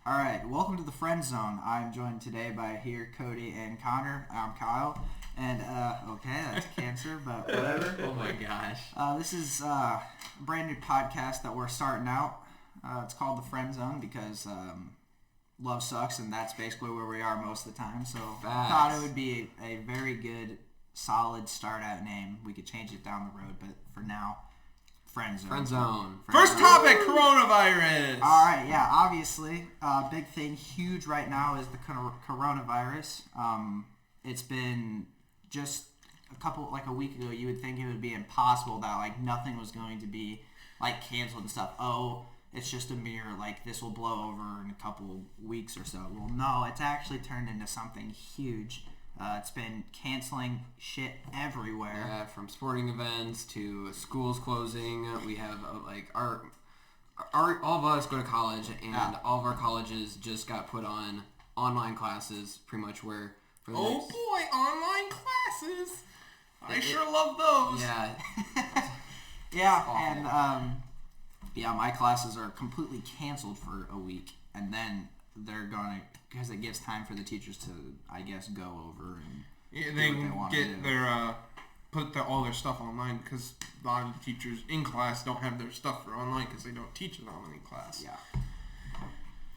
All right, welcome to the Friendzone. I'm joined today by Cody and Connor. I'm Kyle, and okay, that's cancer, but whatever. Oh my gosh. This is a brand new podcast that we're starting out. It's called the Friendzone because love sucks, and that's basically where we are most of the time. So I thought it would be a very good, solid start-out name. We could change it down the road, but for now, Friendzone. First topic, coronavirus. All right, yeah, obviously, big thing, huge right now is the coronavirus. It's been just a week ago, you would think it would be impossible that, nothing was going to be, canceled and stuff. Oh, it's just a mere, this will blow over in a couple weeks or so. Well, no, it's actually turned into something huge. It's been canceling shit everywhere. Yeah, from sporting events to schools closing. We have our all of us go to college, and all of our colleges just got put on online classes, pretty much where. For the online classes! I sure love those. Yeah. Yeah, and my classes are completely canceled for a week, and then they're gonna. Because it gives time for the teachers to, I guess, go over and they get their all their stuff online because a lot of the teachers in class don't have their stuff for online because they don't teach it online class. Yeah. I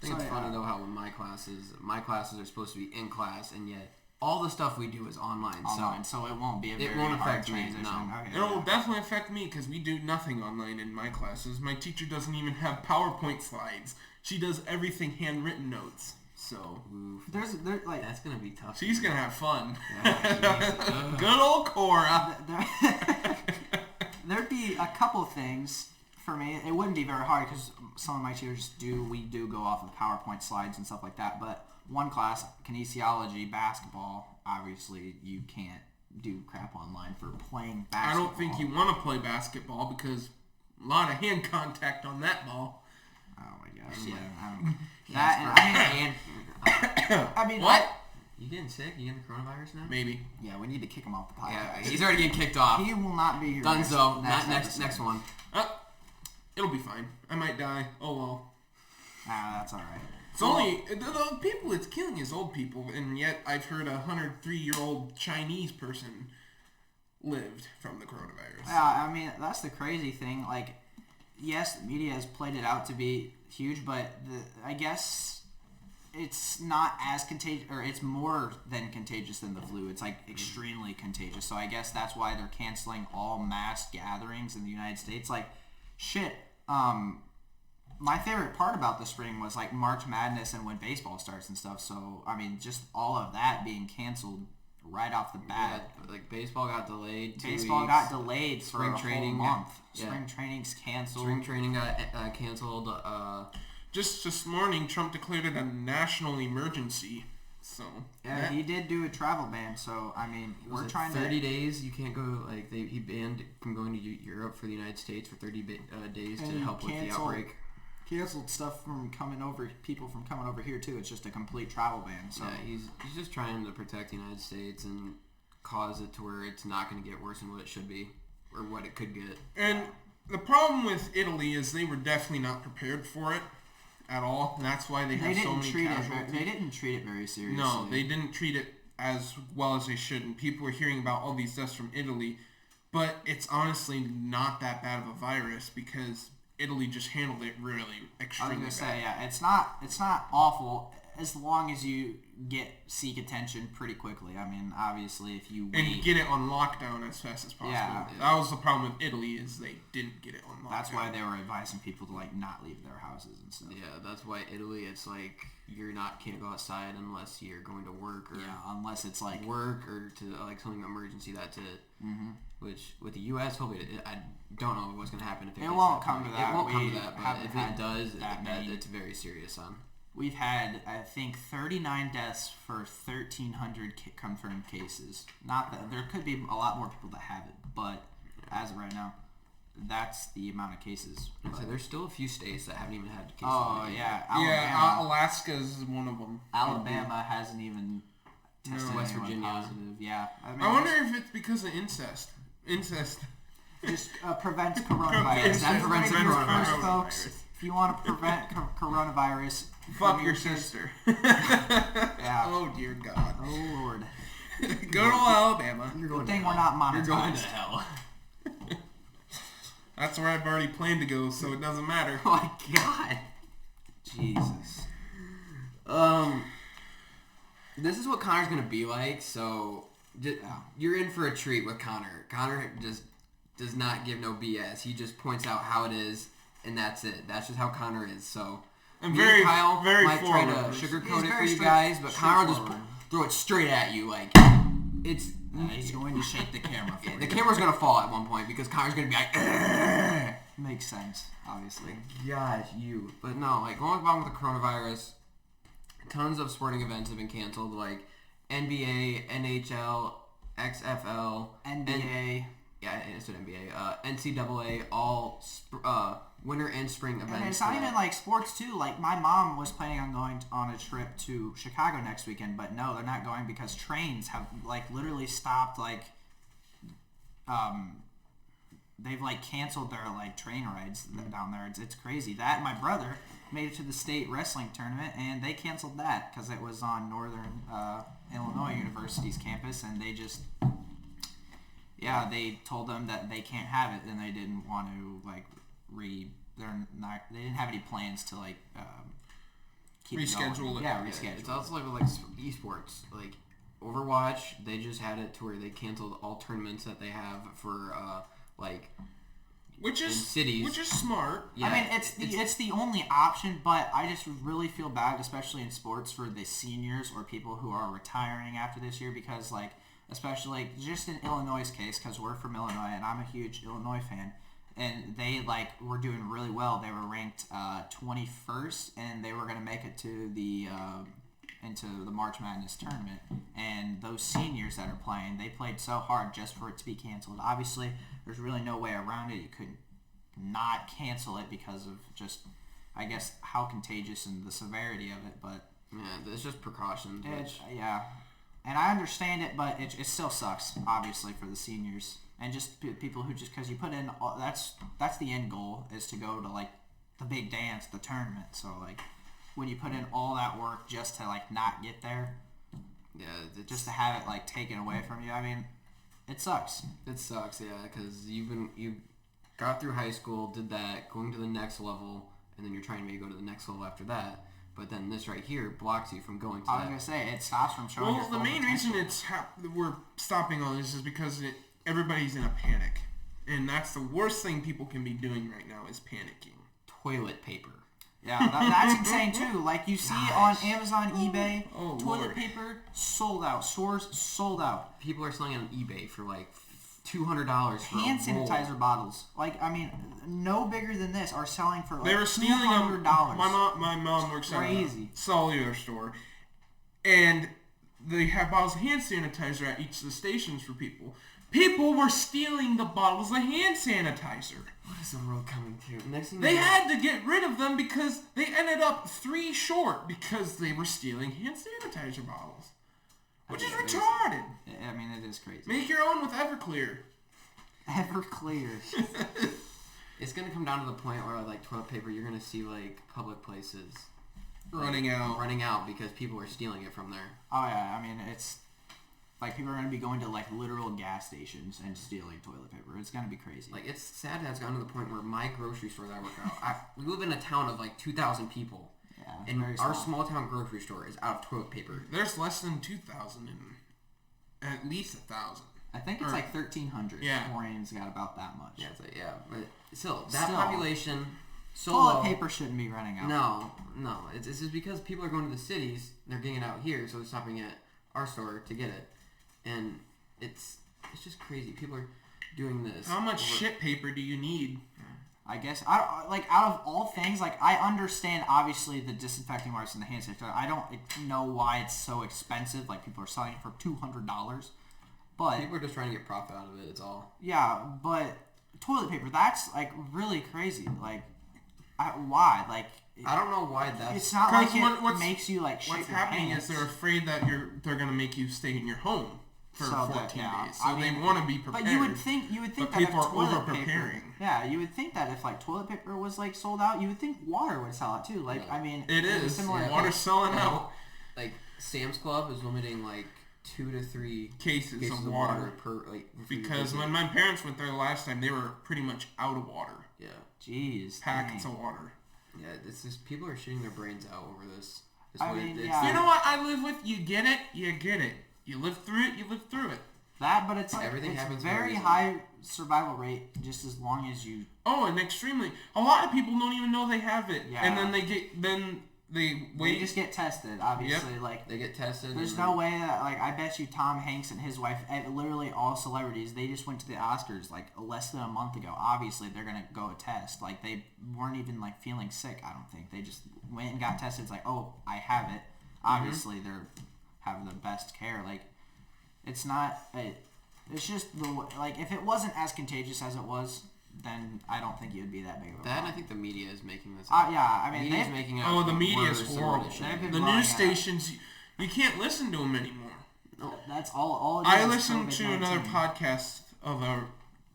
think it's funny though how when my classes are supposed to be in class, and yet all the stuff we do is online. So it won't be a very it won't hard affect me. transition. No. Okay, it will definitely affect me because we do nothing online in my classes. My teacher doesn't even have PowerPoint slides. She does everything handwritten notes. So that's gonna be tough. She's gonna have fun. Yeah, Good old Cora. There'd be a couple things for me. It wouldn't be very hard because some of my teachers we do go off of PowerPoint slides and stuff like that. But one class, kinesiology, basketball, obviously you can't do crap online for playing basketball. I don't think you want to play basketball because a lot of hand contact on that ball. Oh my gosh! Yeah. I mean, what? You getting sick? You getting the coronavirus now? Maybe. Yeah, we need to kick him off the podcast. Yeah, he's already getting kicked off. He will not be here. Dunzo. Next one. It'll be fine. I might die. Oh well. That's all right. It's only the people it's killing is old people, and yet I've heard a 103-year-old Chinese person lived from the coronavirus. Yeah, I mean that's the crazy thing. Yes, the media has played it out to be huge, but I guess it's not as contagious, or it's more than contagious than the flu. It's extremely contagious. So I guess that's why they're canceling all mass gatherings in the United States. My favorite part about the spring was March Madness and when baseball starts and stuff. So I mean, just all of that being canceled right off the bat. Yeah, baseball got delayed. Baseball got delayed for spring a training whole month. Yeah. Spring training's canceled. Spring training got canceled. Just this morning, Trump declared it a national emergency. So yeah, he did do a travel ban. So I mean, we're trying 30 days. You can't go. He banned from going to Europe for the United States for 30 days to help with the outbreak. Canceled stuff from people from coming over here too. It's just a complete travel ban. So yeah, he's just trying to protect the United States and cause it to where it's not going to get worse than what it should be or what it could get. And the problem with Italy is they were definitely not prepared for it at all. And that's why they have so many casualties. They didn't treat it very seriously. No, they didn't treat it as well as they should. And people were hearing about all these deaths from Italy, but it's honestly not that bad of a virus because Italy just handled it really extremely bad. I was gonna say, yeah, it's not awful as long as you seek attention pretty quickly. I mean, obviously, if you wait, and get it on lockdown as fast as possible. Yeah. That was the problem with Italy is they didn't get it on lockdown. That's why they were advising people to not leave their houses and stuff. Yeah, that's why Italy. It's can't go outside unless you're going to work or unless it's work or to something emergency. That's it. Mm-hmm. Which with the U.S., hopefully, I don't know what's going to happen if it won't come to that. It won't come to that, but if it does, it's very serious. We've had, I think, 39 deaths for 1,300 confirmed cases. Not that there could be a lot more people that have it, but as of right now, that's the amount of cases. So there's still a few states that haven't even had cases. Oh yeah, Alaska is one of them. Alabama hasn't even tested West Virginia positive. Yeah, I wonder if it's because of incest. Incest just prevents coronavirus. That prevents coronavirus. Folks, if you want to prevent coronavirus, fuck your sister. Yeah. Oh dear God. Oh Lord. Good old Alabama. You're going Good thing to we're hell. not You're going to monetized. hell. That's where I've already planned to go, so it doesn't matter. Oh my God. Jesus. This is what Connor's gonna be like. So you're in for a treat with Connor. Connor just does not give no BS. He just points out how it is, and that's it. That's just how Connor is. So And me very, and Kyle very might try to forward. sugarcoat He's it for very you guys, but Connor will just straightforward. throw it straight at you like it's. He's going to shake the camera for The you. camera's gonna fall at one point because Connor's gonna be like, "Ugh." Makes sense, obviously. Gosh, you. But no, like going along with the coronavirus, tons of sporting events have been canceled, like NBA, NHL, XFL, NBA. Yeah, I said NBA. NCAA, all winter and spring events. And it's not even like sports too. Like my mom was planning on going on a trip to Chicago next weekend, but no, they're not going because trains have like literally stopped. Like, they've like canceled their like train rides down there. It's crazy. That and my brother made it to the state wrestling tournament, and they canceled that because it was on Northern Illinois University's campus, and they just. Yeah, they told them that they can't have it, and they didn't want to like they didn't have any plans to like keep Reschedule going. it. Yeah, Yeah, reschedule. it's also like with like esports, like Overwatch. They just had it to where they canceled all tournaments that they have for like Which in is cities. Which is smart. Yeah, I mean, it's the only option, but I just really feel bad, especially in sports, for the seniors or people who are retiring after this year, because like. Especially like, just in Illinois' case, because we're from Illinois and I'm a huge Illinois fan, and they like were doing really well. They were ranked 21st, and they were going to make it to the into the March Madness tournament. And those seniors that are playing, they played so hard just for it to be canceled. Obviously, there's really no way around it. You couldn't not cancel it because of just, I guess, how contagious and the severity of it. But yeah, it's just precautions. Which, yeah. And I understand it, but it still sucks, obviously, for the seniors and just people who just because you put in that's the end goal is to go to like the big dance, the tournament. So like when you put in all that work just to like not get there, yeah, just to have it like taken away from you. I mean, it sucks. It sucks, yeah, because you got through high school, did that, going to the next level, and then you're trying to maybe go to the next level after that. But then this right here blocks you from going to I was that. gonna say it stops from showing. Well, the main reason we're stopping all this is because everybody's in a panic, and that's the worst thing people can be doing right now is panicking. Toilet paper. Yeah, that's insane too. Like you see on Amazon, eBay, Oh, toilet Lord. paper sold out. Stores sold out. People are selling it on eBay for like $200 for Hand a roll. sanitizer bottles, like I mean, no bigger than this, are selling for like They were stealing them. $200. My mom works at a Crazy. cellular store, and they have bottles of hand sanitizer at each of the stations for people. People were stealing the bottles of hand sanitizer. What is the world coming to? Next thing They you know, had to get rid of them because they ended up 3 short because they were stealing hand sanitizer bottles. Which is retarded. I mean, it is crazy. Make your own with Everclear. Everclear. it's gonna come down to the point where like toilet paper, you're gonna see like public places Running out because people are stealing it from there. Oh yeah, I mean it's like people are gonna be going to like literal gas stations and stealing toilet paper. It's gonna be crazy. Like it's sad that it's gotten to the point where my grocery store that I work out, we live in a town of like 2,000 people. Yeah, and very our small. small town grocery store is out of toilet paper. There's less than 2,000 in at least 1,000. I think it's like 1,300. Yeah. Orion's got about that much. Yeah, but still, that Still. population, so Toilet low. paper shouldn't be running out. No. It's just because people are going to the cities, they're getting it out here, so they're stopping at our store to get it. And it's just crazy. People are doing this. How much shit paper do you need? I guess like out of all things, like I understand obviously the disinfecting wipes and the hand sanitizer. I don't know why it's so expensive. Like people are selling it for $200, but People are just trying to get profit out of it. It's all. yeah, but toilet paper, that's like really crazy. Like why? Like I don't know why that's. it's not like Because it makes you like shit What's your happening pants. is they're afraid that they're going to make you stay in your home. for So 14 that, days. So they want to be prepared. But you would think but that people if are toilet over-preparing. paper, yeah, you would think that if like toilet paper was like sold out, you would think water would sell out too. Like I mean, it is. Similar Water's selling out. Like Sam's Club is limiting like 2 to 3 cases of water per like. Because when my parents went there last time, they were pretty much out of water. Yeah. Jeez. Packets of water. Yeah, it's just people are shitting their brains out over this. I mean, yeah. You know what I live with? You get it. You get it. You live through it. You live through it. That, but it's like everything it's happens very high survival rate just as long as you. Oh, and extremely. A lot of people don't even know they have it, Yeah. and then they wait. They just get tested, obviously. Yep. Like they get tested. there's no way that like I bet you Tom Hanks and his wife, literally all celebrities, they just went to the Oscars like less than a month ago. Obviously, they're gonna go test. Like they weren't even like feeling sick. I don't think they just went and got tested. It's like, oh, I have it. Obviously, they're having the best care. Like it's not. It's just like if it wasn't as contagious as it was, then I don't think it would be that big of a problem. I think the media is making this. Yeah, I mean, media's making it. Oh, the media is horrible. The news stations, you can't listen to them anymore. No, that's all. I listened to another podcast of a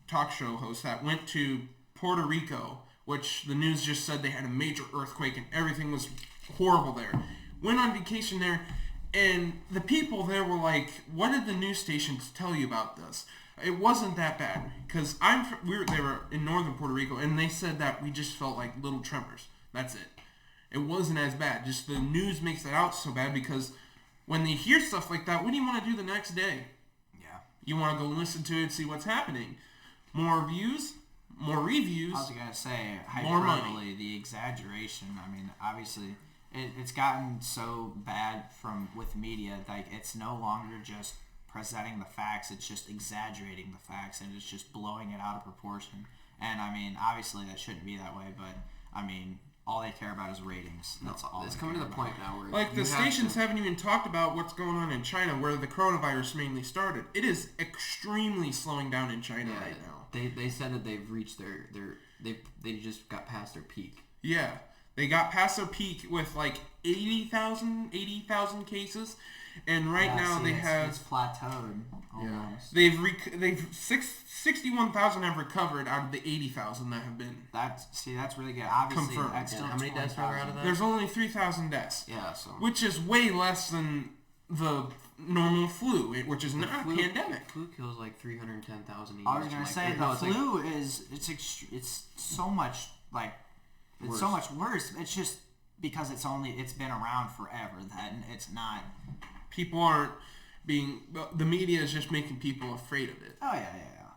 talk show host that went to Puerto Rico, which the news just said they had a major earthquake and everything was horrible there. Went on vacation there, and the people there were like, "What did the news stations tell you about this?" It wasn't that bad because they were in northern Puerto Rico, and they said that we just felt like little tremors. That's it. It wasn't as bad. Just the news makes it out so bad because when they hear stuff like that, what do you want to do the next day? Yeah. You want to go listen to it, see what's happening. More views, more reviews. I was gonna say more hyperbole, money. the exaggeration. I mean, obviously, it's gotten so bad with media. Like it's no longer just presenting the facts, it's just exaggerating the facts, and it's just blowing it out of proportion. And I mean, obviously that shouldn't be that way, but I mean, all they care about is ratings. That's all. It's coming to the point now where like the stations haven't even talked about what's going on in China, where the coronavirus mainly started. It is extremely slowing down in China right now. They said that they've reached they just got past their peak. Yeah, they got past their peak with like 80,000 cases. And right now it's plateaued almost. They've 61,000 have recovered out of the 80,000 that have been. That's really good. Obviously, confirmed. That's still how many deaths are there out of that? There's only 3,000 deaths. Yeah, so which is way less than the normal flu, which is not a pandemic. Flu kills like 310,000 a year. I was gonna say the flu is it's so much like it's so much worse. It's just because it's been around forever that it's not. People aren't the media is just making people afraid of it. Oh yeah.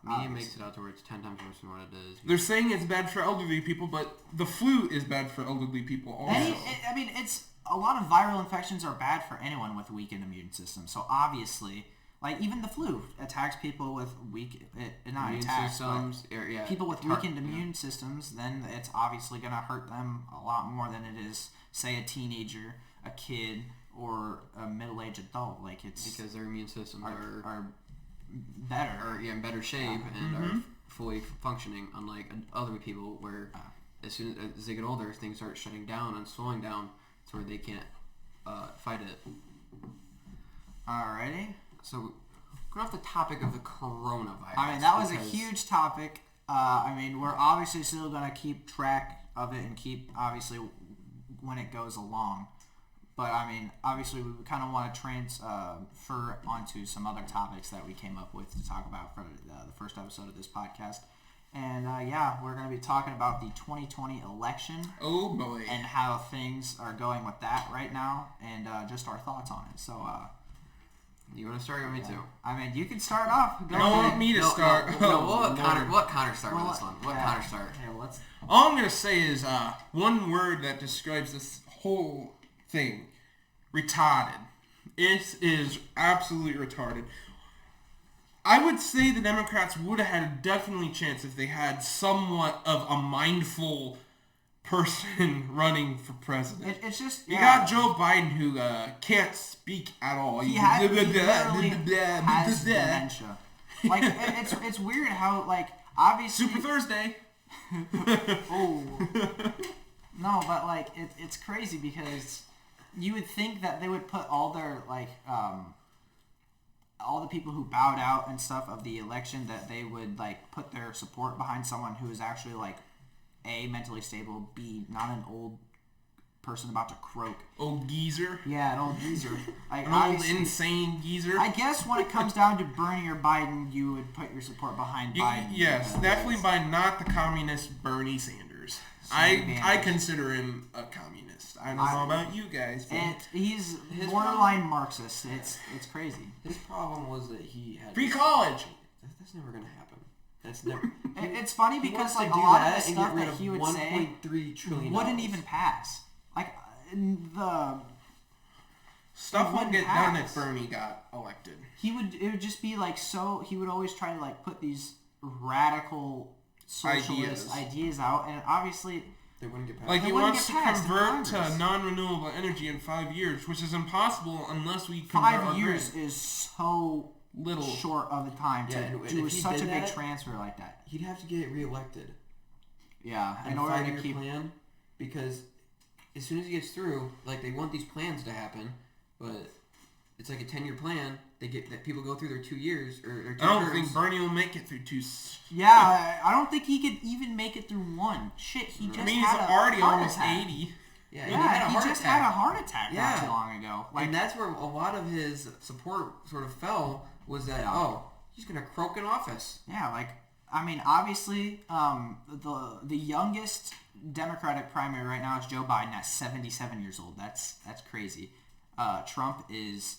Media makes it out to where it's 10 times worse than what it is. They're saying it's bad for elderly people, but the flu is bad for elderly people also. I mean, it's a lot of viral infections are bad for anyone with a weakened immune system. So obviously, like even the flu attacks people with immune systems. People with weakened immune systems, then it's obviously going to hurt them a lot more than it is, say, a teenager, a kid, or a middle-aged adult. Like it's because their immune systems are better, in better shape and are fully functioning, unlike other people where as soon as they get older, things start shutting down and slowing down to where they can't fight it. Alrighty. So, going off the topic of the coronavirus. I mean, that was a huge topic. I mean, we're obviously still going to keep track of it and keep, obviously, when it goes along. But, I mean, obviously, we kind of want to transfer onto some other topics that we came up with to talk about for the first episode of this podcast. And, we're going to be talking about the 2020 election. Oh, boy. And how things are going with that right now, and just our thoughts on it. So, you want to start or me too? I mean, you can start off. Go want me to start. What Connor start with this one? Connor start? Yeah, all I'm going to say is one word that describes this whole thing. Retarded. It is absolutely retarded. I would say the Democrats would have had a definitely chance if they had somewhat of a mindful person running for president. It's just you got Joe Biden who can't speak at all. He literally has dementia. Like it's weird how like obviously Super Thursday. Oh no, but like it's crazy because you would think that they would put all their like all the people who bowed out and stuff of the election, that they would like put their support behind someone who is actually like A, mentally stable, B, not an old person about to croak. Old geezer. Yeah, an old geezer. Like, An old insane geezer. I guess when it comes down to Bernie or Biden, you would put your support behind Biden. Yes, definitely by not the communist Bernie Sanders. I consider him a communist. I don't know about you guys. And he's borderline Marxist. It's crazy. His problem was that he had free college. That's never gonna happen. That's never. It's funny because like a lot of the stuff that he would say wouldn't even pass. Like the stuff would get done if Bernie got elected. It would just be like so. He would always try to like put these radical socialist ideas out, and obviously they wouldn't get passed. Like he wants to convert to non-renewable energy in 5 years, which is impossible unless we convert 5 years is so little short of the time to do such a big transfer like that. He'd have to get reelected. Yeah, in order to keep plan, because as soon as he gets through, like they want these plans to happen, but it's like a 10-year plan. They get that people go through their 2 years or their 2 I don't terms. think Bernie will make it through 2. Yeah, I don't think he could even make it through 1. Shit, he just he's had a already heart almost attack. 80. Yeah, he just had a heart attack not too long ago. Like, and that's where a lot of his support sort of fell, was that he's gonna croak in office. Yeah, like I mean, obviously, the youngest Democratic primary right now is Joe Biden at 77 years old. That's crazy. Trump is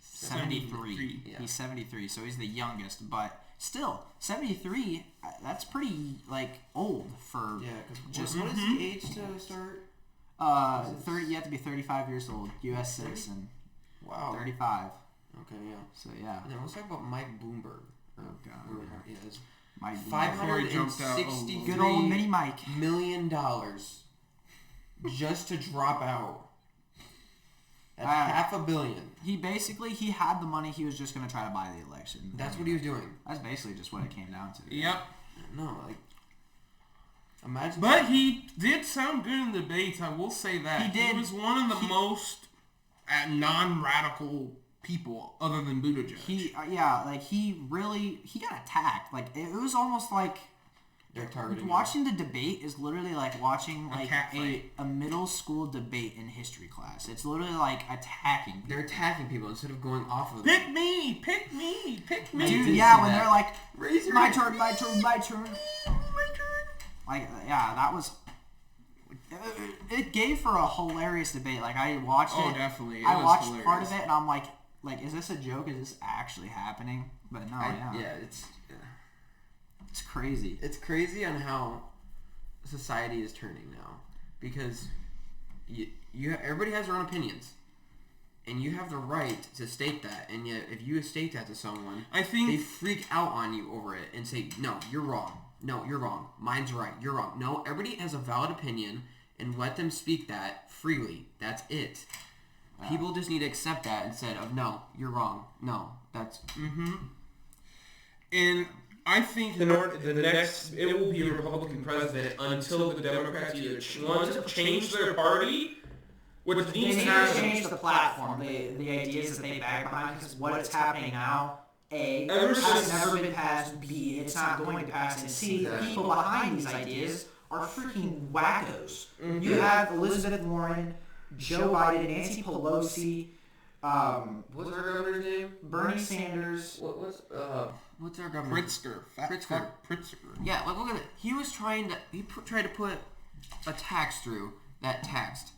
73. Yeah. He's 73, so he's the youngest. But still, 73. That's pretty like old for just. What is the age to start? 30. You have to be 35 years old. U.S. citizen. Wow. 35. Okay, yeah. So yeah. And then let's talk about Mike Bloomberg. Oh god. Yeah, it's Mike $563 good old mini Mike $1 million just to drop out. That's $500 million. He had the money. He was just going to try to buy the election. That's what he was doing. That's basically just what it came down to. Yep. No, like, imagine. But he did sound good in the debates. I will say that he did. He was one of the most non-radical people, other than Buttigieg. He got attacked. Like it was almost like. They're targeting watching the debate is literally like watching like a middle school debate in history class. It's literally like attacking people. They're attacking people instead of going off of them. Pick me! Pick me! Pick me! Dude, yeah, when they're like, my turn. My turn! Like, yeah, that was... It gave for a hilarious debate. Like, I watched it. Oh, definitely. I watched part of it, and I'm like, is this a joke? Is this actually happening? But no, It's crazy. It's crazy on how society is turning now, because everybody has their own opinions, and you have the right to state that. And yet, if you state that to someone, I think they freak out on you over it and say, "No, you're wrong. No, you're wrong. Mine's right. You're wrong." No, everybody has a valid opinion, and let them speak that freely. That's it. People just need to accept that instead of, "No, you're wrong. No, that's." And I think the next, it will be a Republican president until the Democrats either want to change their party, which they need to change the platform, the ideas that they back behind, because what's happening now, A, has never been passed, B, it's not going to pass, and C, the people behind these ideas are freaking wackos. Mm-hmm. You have Elizabeth Warren, Joe Biden, Nancy Pelosi, what's our governor's name? Bernie Sanders. What's our governor? Pritzker. Yeah, like look at it. He tried to put a tax through that taxed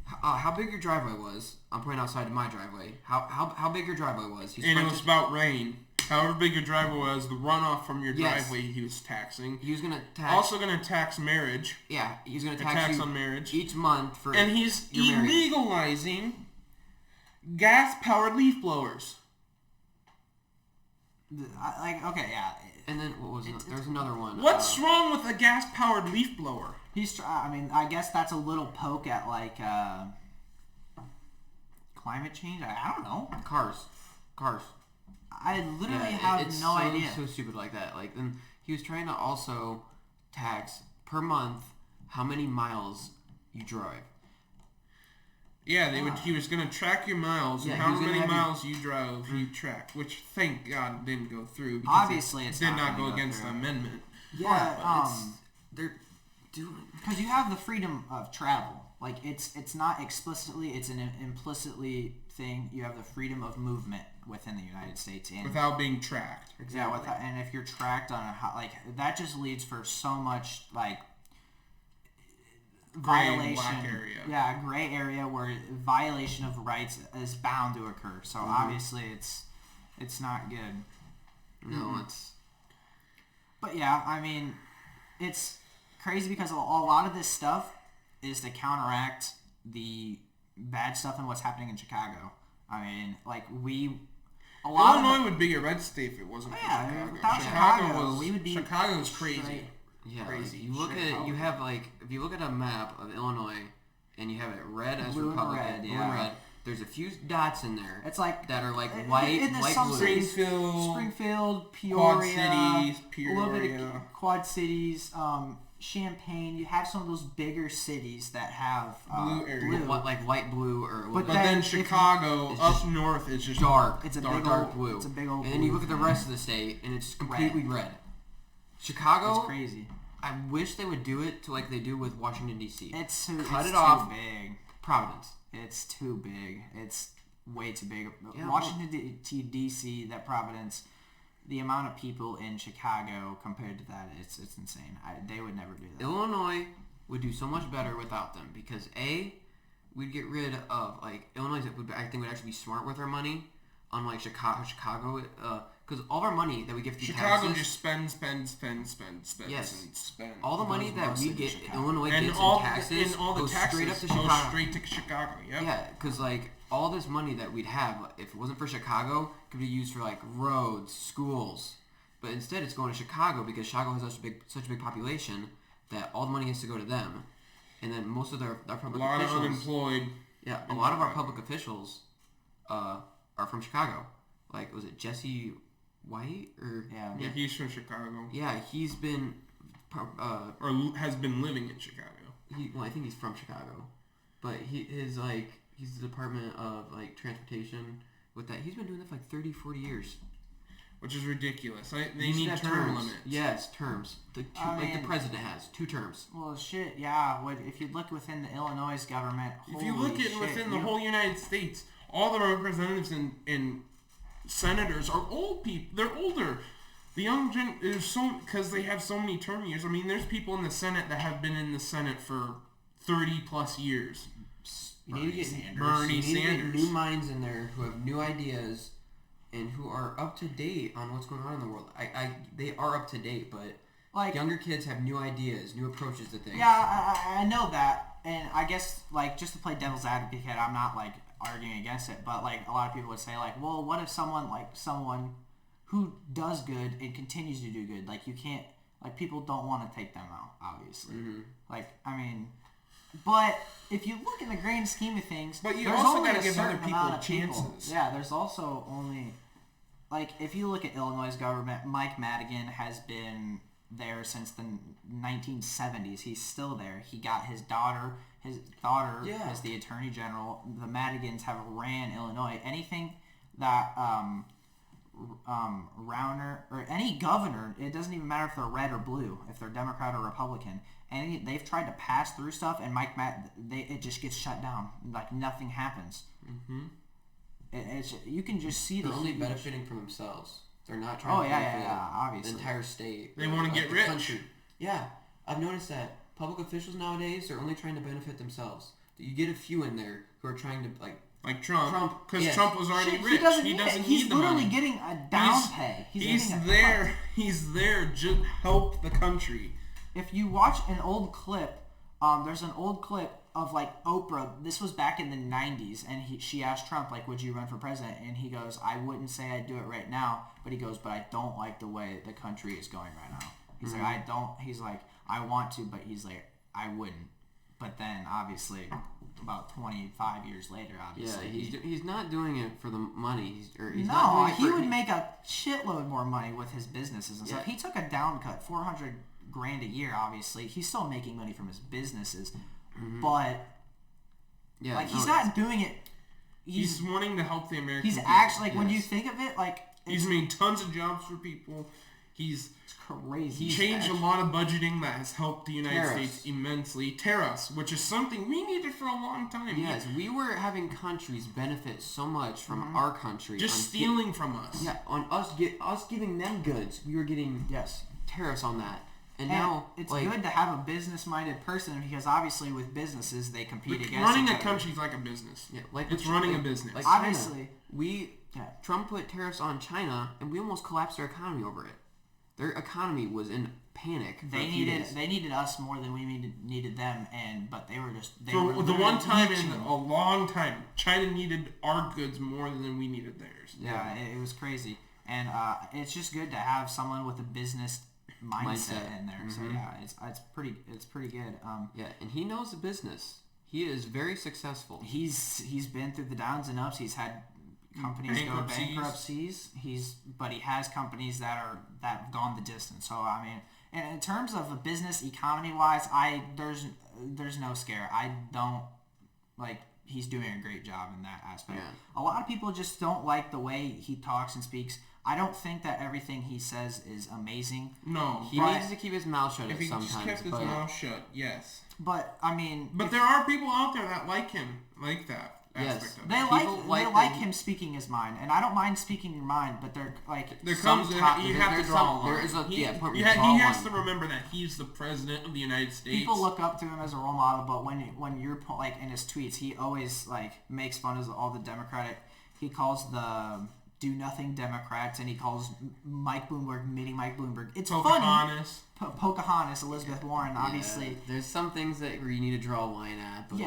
how big your driveway was. I'm putting outside of my driveway. How big your driveway was. And it was about rain. However big your driveway was, the runoff from your driveway, he was taxing. He was gonna tax. Also gonna tax marriage. Yeah, he's gonna tax on marriage each month for. And he's illegalizing gas-powered leaf blowers. And then what was it? There's another one. What's wrong with a gas-powered leaf blower? I guess that's a little poke at like climate change. I don't know. Cars. I literally have no idea. It's so stupid like that. Like then he was trying to also tax per month how many miles you drive. Yeah, he was going to track your miles, and how many miles you drove, he tracked, which thank God didn't go through. Because obviously, it did not go against the amendment. Yeah, but they're doing, because you have the freedom of travel. Like it's not explicitly, it's an implicitly thing. You have the freedom of movement within the United States and without being tracked. Exactly. Yeah, and if you're tracked on that just leads for so much violation. Black area. Yeah, gray area where violation of rights is bound to occur. So obviously it's not good. No, it's. But yeah, I mean, it's crazy because a lot of this stuff is to counteract the bad stuff and what's happening in Chicago. I mean, Illinois would be a red state if it wasn't for Chicago. Without Chicago, we would be Chicago's crazy. Straight. Yeah, crazy. You look at if you look at a map of Illinois and you have it red as blue Republican, blue and red. There's a few dots in there. It's like that are like white blue. Springfield, Peoria, Quad Cities, a little bit of Quad Cities, Champaign. You have some of those bigger cities that have blue area, like white blue or. But then Chicago up north is just dark. It's a dark blue. It's a big old. And then you look at the rest of the state, and it's completely red. Chicago. It's crazy. I wish they would do it to like they do with Washington D.C. It's too big. Providence. It's too big. It's way too big. Yeah, Washington D.C. That Providence, the amount of people in Chicago compared to that, it's insane. They would never do that. Illinois would do so much better without them because we'd get rid of Illinois. I think would actually be smart with our money, unlike Chicago. Because all of our money that we get through Chicago taxes, just spends, yes. and spends. All the money that we get, Illinois and gets all, in taxes, and all the goes taxes straight up to go Chicago. Straight to Chicago. Yep. Yeah, because all this money that we'd have, if it wasn't for Chicago, could be used for roads, schools. But instead, it's going to Chicago because Chicago has such a big population that all the money has to go to them, and then most of their public officials. A lot of unemployed. Yeah, a lot of our public officials are from Chicago. Was it Jesse White or yeah, he's from Chicago. Yeah, he's been or has been living in Chicago. I think he's from Chicago, but he's the Department of Transportation with that. He's been doing that for 30, 40 years, which is ridiculous. They need term limits. Yes, terms. The president has 2 terms. Well, shit, yeah. If you look within the Illinois government, if you look at within the whole United States, all the representatives and senators are old people. They're older. The young gen because they have so many term years. I mean, there's people in the Senate that have been in the Senate for 30 plus years. Bernie Sanders. Get new minds in there who have new ideas and who are up to date on what's going on in the world. They are up to date, but younger kids have new ideas, new approaches to things. Yeah, I know that, and I guess just to play devil's advocate, I'm not arguing against it, but a lot of people would say well, what if someone who does good and continues to do good, you can't, people don't want to take them out, obviously. I mean, but if you look in the grand scheme of things, but you also got to give other people chances. Yeah, there's also only if you look at Illinois' government, Mike Madigan has been there since the 1970s. He's still there. He got his daughter as the attorney general. The Madigans have ran Illinois. Anything that Rauner or any governor, it doesn't even matter if they're red or blue, if they're Democrat or Republican. They've tried to pass through stuff, and it just gets shut down. Nothing happens. Mm-hmm. You can just see they're only benefiting from themselves. They're not trying to benefit obviously the entire state. They want to get rich. Country. Yeah, I've noticed that public officials nowadays are only trying to benefit themselves. You get a few in there who are trying to like Trump, because Trump was already rich. He doesn't He's need the money. He's literally getting a down pay. He's there. He's there to help the country. If you watch an old clip, there's an old clip of Oprah. This was back in the 90s, and she asked Trump would you run for president? And he goes, I wouldn't say I'd do it right now, but he goes, but I don't like the way the country is going right now. He's I don't. He's I want to, but he's I wouldn't. But then obviously, about 25 years later, obviously, he's not doing it for the money. He would make a shitload more money with his businesses and stuff. He took a down cut, $400,000 a year. Obviously, he's still making money from his businesses, but Yeah, like he's not doing it. He's wanting to help the American He's people. actually when you think of it, like he's made tons of jobs for people. It's crazy. He changed a lot of budgeting that has helped the United Tariffs. States immensely. Tariffs, which is something we needed for a long time. Yes, we were having countries benefit so much from our country. Just stealing from us. Yeah, on us giving them goods, we were getting tariffs on that. And now it's good to have a business-minded person because obviously with businesses they compete against running each a other. country's like a business. Yeah, like it's running a business. Like obviously, Trump put tariffs on China, and we almost collapsed their economy over it. Their economy was in panic. They needed us more than we needed them, but they were just for the one time in a long time, China needed our goods more than we needed theirs. Yeah, it was crazy, and it's just good to have someone with a business mindset in there. So yeah, it's pretty good. And he knows the business. He is very successful. He's been through the downs and ups. He's had companies go bankruptcies. But he has companies that have gone the distance. So I mean, and in terms of a business economy wise, there's no scare. I don't he's doing a great job in that aspect. Yeah. A lot of people just don't like the way he talks and speaks. I don't think that everything he says is amazing. No. He needs to keep his mouth shut if sometimes. If he just kept his mouth shut, yes. But, I mean... But there are people out there that like him, like that aspect of it. They like him speaking his mind, and I don't mind speaking your mind, but they're like... There comes... You have to draw a line. There is a... He has to remember that he's the president of the United States. People look up to him as a role model, but when you're, like, in his tweets, he always, like, makes fun of all the Democratic... He calls the... do-nothing Democrats, and he calls Mike Bloomberg, meeting Mike Bloomberg. It's Pocahontas. funny. Pocahontas, Elizabeth Warren, obviously. There's some things that you need to draw a line at. But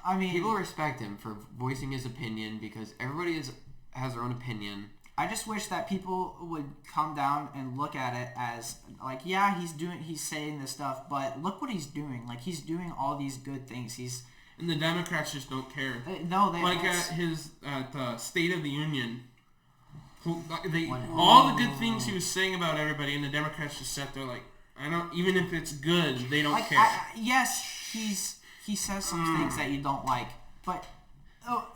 I mean... People respect him for voicing his opinion because everybody has their own opinion. I just wish that people would come down and look at it as, like, yeah, he's saying this stuff, but look what he's doing. Like, he's doing all these good things. And the Democrats just don't care. At the State of the Union... all the good things he was saying about everybody, and the Democrats just sat there like, even if it's good, they don't care. Yes, he says some things that you don't like, but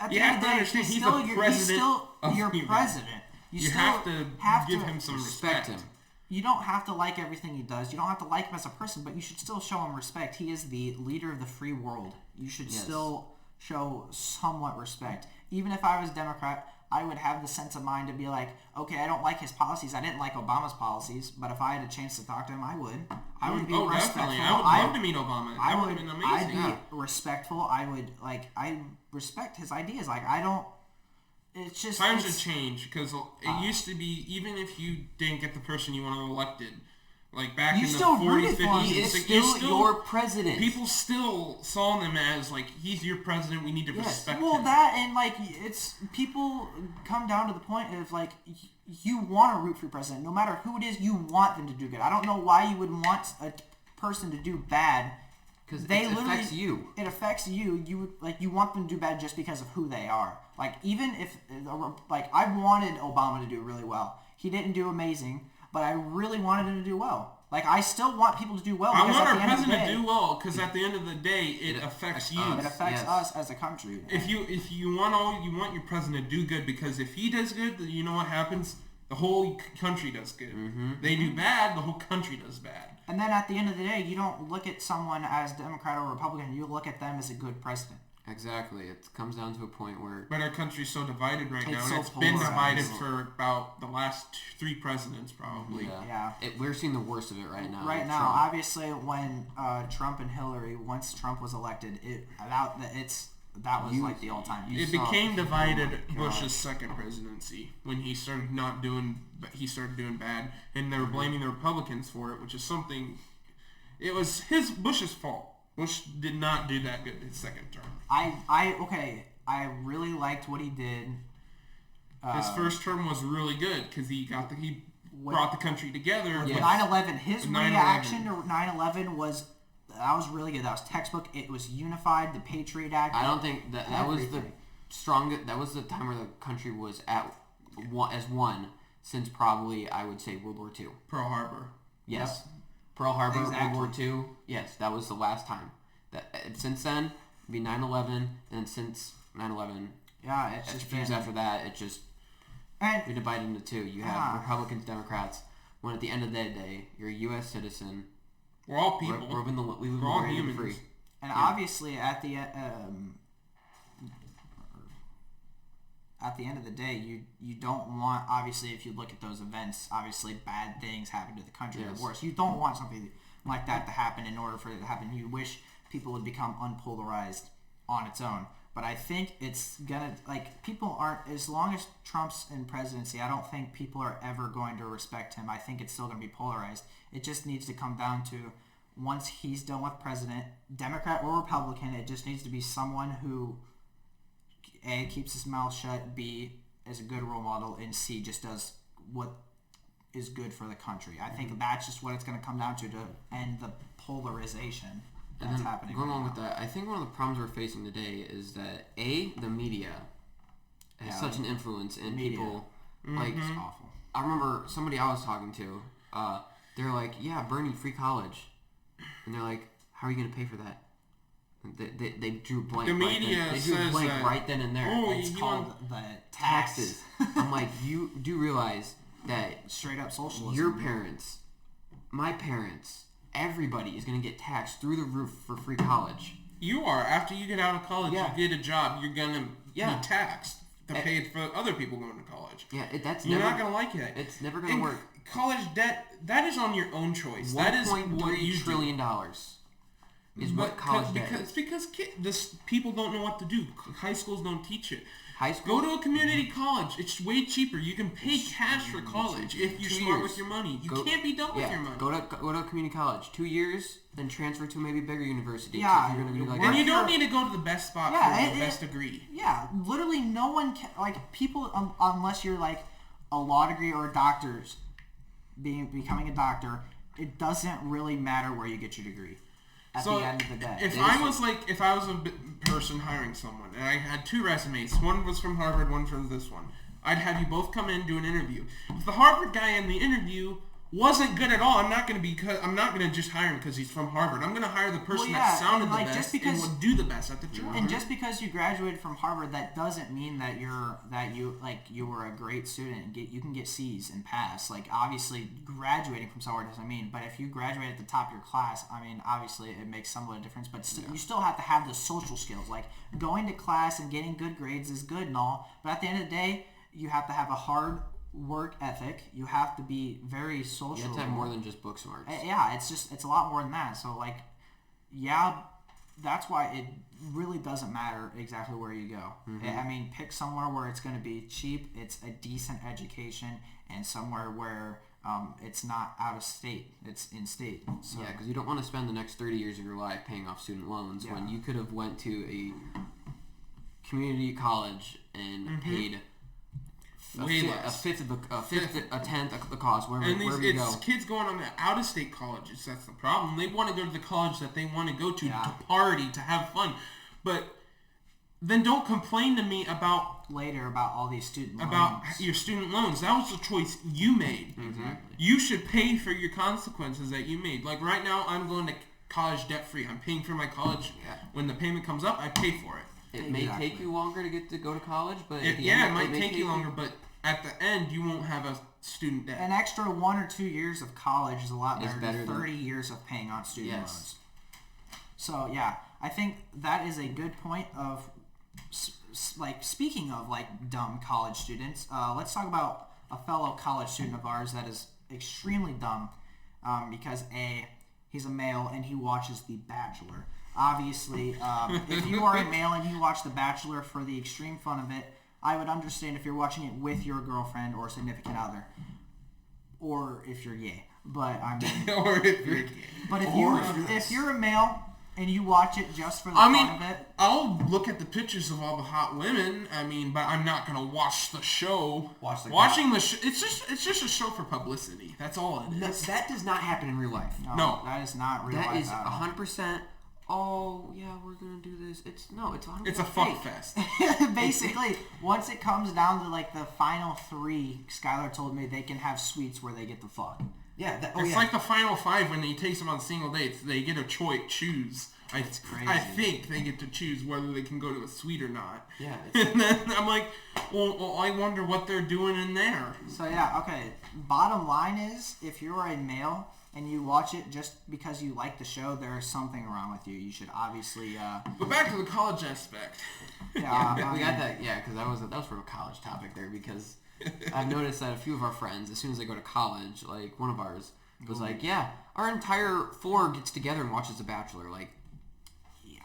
at the end of the day, he's still your president. You have to give him some respect. You don't have to like everything he does. You don't have to like him as a person, but you should still show him respect. He is the leader of the free world. You should still show somewhat respect. Even if I was Democrat, I would have the sense of mind to be like, okay, I don't like his policies. I didn't like Obama's policies, but if I had a chance to talk to him, I would. I would be respectful. Definitely. I would love to meet Obama. That would have been amazing. I'd be respectful. I respect his ideas. Like, I don't... It's just... Times have changed, because it used to be, even if you didn't get the person you wanted elected, like back in the 40s, 50s, he is still your president. People still saw him as, like, he's your president, we need to respect him. Well, that, and, like, it's... People come down to the point of, like, you want to root for your president. No matter who it is, you want them to do good. I don't know why you would want a person to do bad. Because it affects you. It affects you. You want them to do bad just because of who they are. Like, even if... Like, I wanted Obama to do really well. He didn't do amazing, but I really wanted him to do well. Like, I still want people to do well. I want our president to do well, because at the end of the day, it affects you. It affects us as a country. If you want your president to do good, because if he does good, then you know what happens? The whole country does good. Mm-hmm. They do bad, the whole country does bad. And then at the end of the day, you don't look at someone as Democrat or Republican. You look at them as a good president. Exactly. It comes down to a point where... But our country's so divided right now, and it's been divided for about the last 3 presidents, probably. Yeah. We're seeing the worst of it right now. Right now, obviously, when Trump and Hillary, once Trump was elected, that was like the all-time. It became divided Bush's second presidency when he started doing bad, and they were blaming the Republicans for it, which is something. It was Bush's fault. Bush did not do that good his second term. I really liked what he did. His first term was really good because he brought the country together. 9/11, his reaction to 9/11 was. That was really good. That was textbook. It was unified. The Patriot Act. I don't think that was the strongest. That was the time where the country was as one since probably I would say World War II. Pearl Harbor. Yes, Pearl Harbor, exactly. World War II. Yes, that was the last time. Since then, It'd be 9/11, and since 9/11, Yeah, it's a just few years been, after that, it just and we divided into two. You have Yeah. Republicans, Democrats. When at the end of the day, you're a U.S. citizen. We're all We people. live in We're all the land humans. free. And Yeah. obviously, at the end of the day, you don't want, obviously, if you look at those events, obviously bad things happen to the country Yes. or worse. You don't want something like that to happen. In order for it to happen, you wish people would become unpolarized on its own. But I think it's gonna, like, people aren't, as long as Trump's in presidency, I don't think people are ever going to respect him. I think it's still going to be polarized. It just needs to come down to, once he's done with president, Democrat or Republican, it just needs to be someone who, A, keeps his mouth shut, B, is a good role model, and C, just does what is good for the country. I think that's just what it's going to come down to end the polarization that's happening Going right along now. with that, I think one of the problems we're facing today is that the media has Yeah, such an influence in media. people. Like, It's awful. I remember somebody I was talking to. They're like, "Yeah, Bernie, free college," and they're like, "How are you going to pay for that?" They drew blank. The right media then. They drew says blank that- right then and there. Oh, It's you called want the Taxes. I'm like, you do realize that straight up socialism. your parents, my parents, everybody is going to get taxed through the roof for free college. You are. After you get out of college, Yeah. you get a job, you're going to Yeah. be taxed to pay for other people going to college. Yeah, that's You're never, not going to like it. It's never going And to work. college debt, that is on your own choice. That is what you $1.3 do. trillion is what college debt is. Because people don't know what to do. High schools don't teach it. High school. Go to a community college. It's way cheaper. You can pay cash for college if you're 2 smart years. with your money. You Go- can't be dumb with your money. Go to a community college. 2 years, then transfer to maybe a bigger university. Yeah, if you're gonna do like And that. you don't need to go to the best spot Yeah, for the best degree. Yeah, literally no one can, like, people, unless you're like a law degree or a doctor's, becoming a doctor, it doesn't really matter where you get your degree at So, the end of the day. if I was a person hiring someone and I had two resumes, one was from Harvard, one from this one, I'd have you both come in, do an interview. If the Harvard guy in the interview wasn't good at all, I'm not going to just hire him because he's from Harvard. I'm going to hire the person that sounded and, like, the just best because- and would do the best at the job. And just because you graduated from Harvard, that doesn't mean that you were a great student and you can get C's and pass. Like, obviously, graduating from somewhere doesn't mean. But if you graduate at the top of your class, I mean, obviously it makes somewhat a difference. But you still have to have the social skills. Like, going to class and getting good grades is good and all. But at the end of the day, you have to have a hard work ethic. You have to be very social. You have to have more than just book smarts. Yeah, it's a lot more than that. So, like, yeah, that's why it really doesn't matter exactly where you go. I mean, pick somewhere where it's going to be cheap, it's a decent education, and somewhere where it's not out of state, it's in state. So, Yeah, because you don't want to spend the next 30 years of your life paying off student loans when you could have went to a community college and paid Way a less. a tenth of the cost wherever And you it's go. kids going on to out-of-state colleges. That's the problem. They want to go to the college that they want to go to Yeah. party, to have fun. But then don't complain to me about later about all these student loans. your student loans. That was the choice you made. Exactly. You should pay for your consequences that you made. Like right now, I'm going to college debt-free. I'm paying for my college. Yeah. When the payment comes up, I pay for it. It may Exactly. take you longer to get to go to college, but at the Yeah, end, it might may take you longer, but at the end, you won't have a student debt. An extra 1 or 2 years of college is a lot Is better, better than than- 30 years of paying on student Yes. loans. So yeah, I think that is a good point of like, speaking of like dumb college students. Let's talk about a fellow college student of ours that is extremely dumb because he's a male and he watches The Bachelor. Obviously, if you are a male and you watch The Bachelor for the extreme fun of it, I would understand if you're watching it with your girlfriend or significant other, or if you're gay. But I mean, Or if you're gay. but if you're a male and you watch it just for the I fun mean, of it, I'll look at the pictures of all the hot women. I mean, but I'm not gonna watch the show. Watching the show, it's just a show for publicity. That's all it is. that does not happen in real life. No. that is not real That life is at all. 100%. Oh yeah, we're gonna do this. It's 100%. It's a fuck fest. Basically, once it comes down to like the final 3, Skylar told me they can have suites where they get the fuck. Yeah, It's like the final 5 when he takes them on single dates. They get a choose. It's crazy. I think they get to choose whether they can go to a suite or not. Yeah. And then I'm like, well, I wonder what they're doing in there. So yeah, okay. Bottom line is, if you're a male and you watch it just because you like the show, there is something wrong with you. You should obviously. But back to the college aspect. Yeah, we got that. Yeah, because that was for a college topic there. Because I've noticed that a few of our friends, as soon as they go to college, like one of ours was like, yeah, our entire floor gets together and watches The Bachelor. Like, Yeah.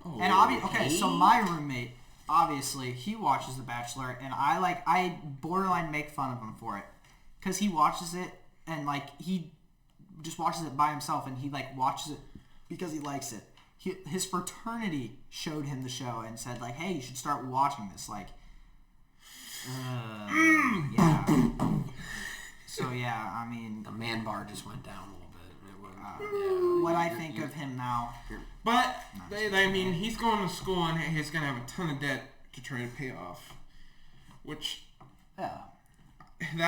Oh, And okay, so my roommate, obviously, he watches The Bachelor, and I borderline make fun of him for it, because he watches it and like he just watches it by himself, and he like watches it because he likes it. His fraternity showed him the show and said like, "Hey, you should start watching this." Like, yeah. So yeah, I mean, the man bar just went down a little bit. what I think of him now. But I mean, he's going to school and he's going to have a ton of debt to try to pay off. Which, Yeah. don't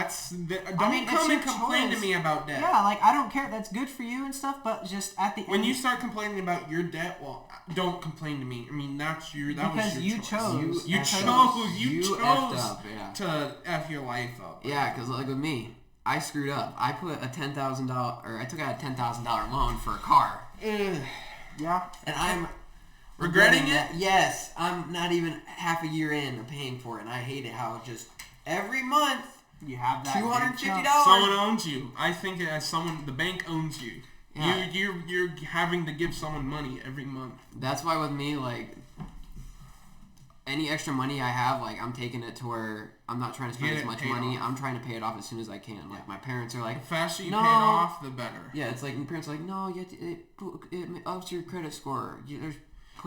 I mean, come and it's your complain to choice. me about debt. Yeah, like I don't care. That's good for you and stuff, but just at the When end, you start complaining about your debt, well, don't complain to me. I mean, that was your because you choice. chose. You You chose effed up, yeah. to F your life up. Yeah, because like with me, I screwed up. I put a $10,000, or I took out a $10,000 loan for a car, Yeah. and I'm Regretting it? that. Yes, I'm not even half a year in of paying for it, and I hate it how just every month You have that $250. Someone owns you. I think it as someone, the bank owns you. Yeah. You're having to give someone money every month. That's why with me, like, any extra money I have, like, I'm taking it to where I'm not trying to spend Get as it much paid money. off. I'm trying to pay it off as soon as I can. Like, my parents are like, The faster you No. pay it off, the better. yeah, it's like, my parents are like, no, you have to, it ups your credit score. There's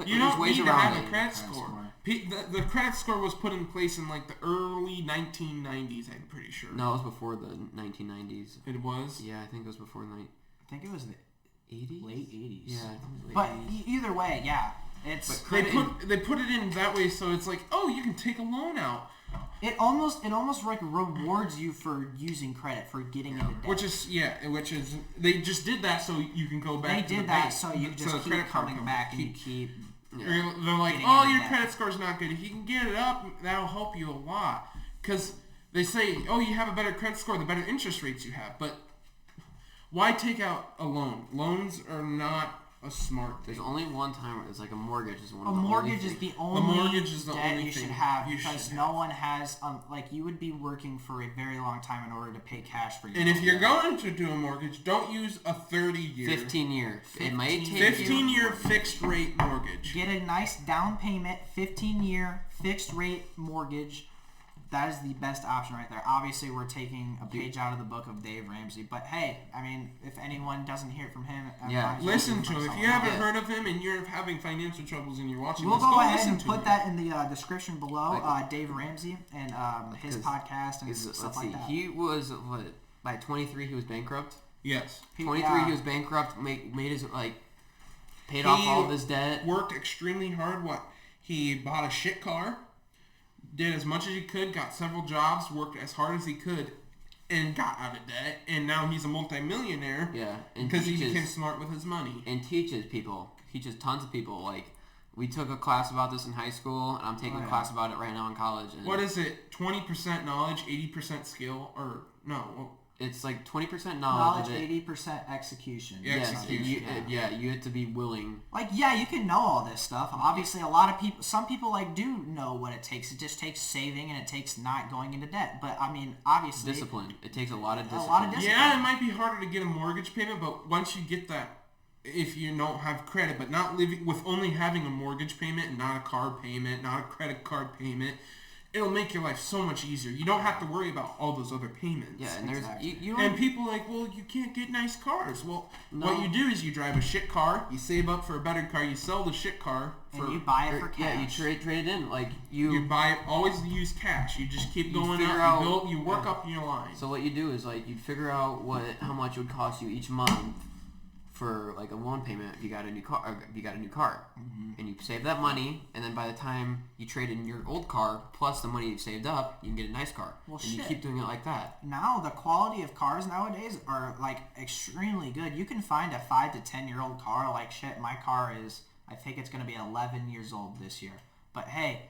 You there's don't ways need to around have it. a credit score. The credit score was put in place in like the early 1990s, I'm pretty sure. No, it was before the 1990s. It was? Yeah, I think it was before the I think it was the 80s? late 80s. Yeah, I think it was late But 80s. either way, yeah. It's But They put it in that way so it's like, oh, you can take a loan out. it almost like rewards you for using credit, for getting into debt. Which is they just did that so you can go back They to the did that bank. so you So just the keep credit card coming company back and you keep. They're like, Getting oh, into your debt. credit score's not good. If you can get it up, that'll help you a lot. Because they say, oh, you have a better credit score, the better interest rates you have. But why take out a loan? Loans are not a smart thing. There's only one time where it's like a mortgage is one A of the mortgage only is things. the only mortgage is the debt only you should thing have you because should no have. one has like you would be working for a very long time in order to pay cash for your And if home. you're going to do a mortgage, don't use a 30-year, 15 year. It might take 15-year fixed rate mortgage. Get a nice down payment, 15-year fixed rate mortgage. That is the best option right there. Obviously, we're taking a page out of the book of Dave Ramsey, but hey, I mean, if anyone doesn't hear it from him, Yeah. Listen to him. If you haven't Yeah. heard of him and you're having financial troubles and you're watching We'll this, go ahead listen and to put him. that in the description below. Like- Dave Ramsey and his 'cause podcast and Let's stuff see. like that. He was by 23 he was bankrupt. Yes. 23 he was bankrupt. Made his paid off all of his debt. Worked extremely hard. He bought a shit car, did as much as he could, got several jobs, worked as hard as he could, and got out of debt. And now he's a multimillionaire. Yeah, and Because he teaches- became smart with his money. and teaches tons of people. Like, we took a class about this in high school, and I'm taking a class about it right now in college. And What is it? 20% knowledge, 80% skill, or no? it's like 20% knowledge, of it. 80% execution. Yeah. Yes, execution. you have to be willing. Like, yeah, you can know all this stuff. Obviously, a lot of people, some people like do know what it takes. It just takes saving and it takes not going into debt. But I mean, obviously, Discipline. It takes a lot of discipline. lot of discipline. Yeah, it might be harder to get a mortgage payment, but once you get that, if you don't have credit, but not living with only having a mortgage payment and not a car payment, not a credit card payment, it'll make your life so much easier. You don't have to worry about all those other payments. Yeah, and there's Exactly. you don't. And people are like, well, you can't get nice cars. Well, No. what you do is you drive a shit car, you save up for a better car, you sell the shit car for and you buy it for cash. Yeah, you trade it in. Like you buy it. Always use cash. You just keep going figure up. out- You build. You work up your line. So what you do is like you figure out how much it would cost you each month for like a loan payment if you got a new car, and you save that money, and then by the time you trade in your old car plus the money you've saved up, you can get a nice car. Well, and you keep doing it like that. Now the quality of cars nowadays are like extremely good. You can find a 5 to 10 year old car. Like shit, my car is, I think it's going to be 11 years old this year. But hey,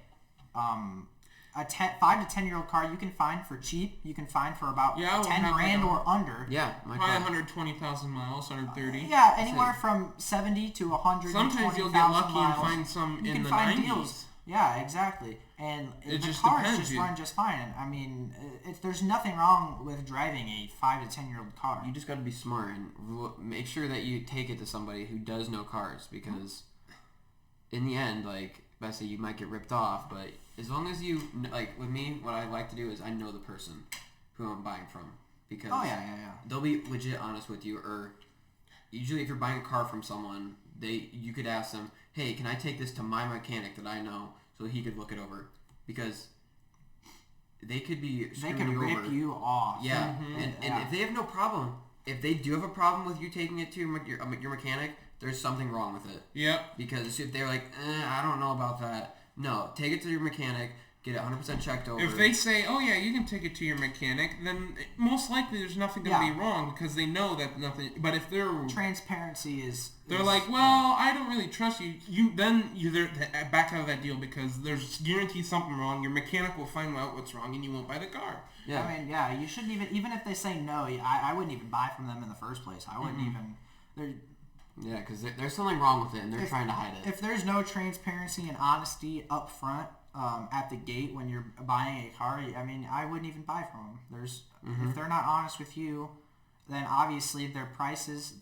a 5 to 10 year old car you can find for cheap. You can find for about 10 grand or under. Yeah, my probably car. 120,000 miles, 130. Yeah, anywhere from 70 to 120,000 Sometimes you'll get lucky miles. and find some You in can the find 90s. deals. Yeah, exactly. And It the just cars depends, just dude. run just fine. I mean, there's nothing wrong with driving a 5 to 10 year old car. You just got to be smart and make sure that you take it to somebody who does know cars, because in the end, like I say, you might get ripped off, but as long as you, like with me, what I like to do is I know the person who I'm buying from, because they'll be legit honest with you. Or usually if you're buying a car from someone, you could ask them, hey, can I take this to my mechanic that I know so he could look it over, because they could be They screwing can you rip over. you off. Yeah, and if they have no problem, if they do have a problem with you taking it to your mechanic, there's something wrong with it. Yep. Because if they're like, I don't know about that, no, take it to your mechanic, get it 100% checked over. If they say, oh yeah, you can take it to your mechanic, then most likely there's nothing going to be wrong, because they know that nothing. But if they're Transparency is... they're like, well, I don't really trust you. You're back out of that deal, because there's guaranteed something wrong. Your mechanic will find out what's wrong, and you won't buy the car. Yeah. I mean, you shouldn't even if they say no, I wouldn't even buy from them in the first place. I wouldn't even... Yeah, because there's something wrong with it, and they're trying to hide it. If there's no transparency and honesty up front at the gate when you're buying a car, I mean, I wouldn't even buy from them. If they're not honest with you, then obviously their prices,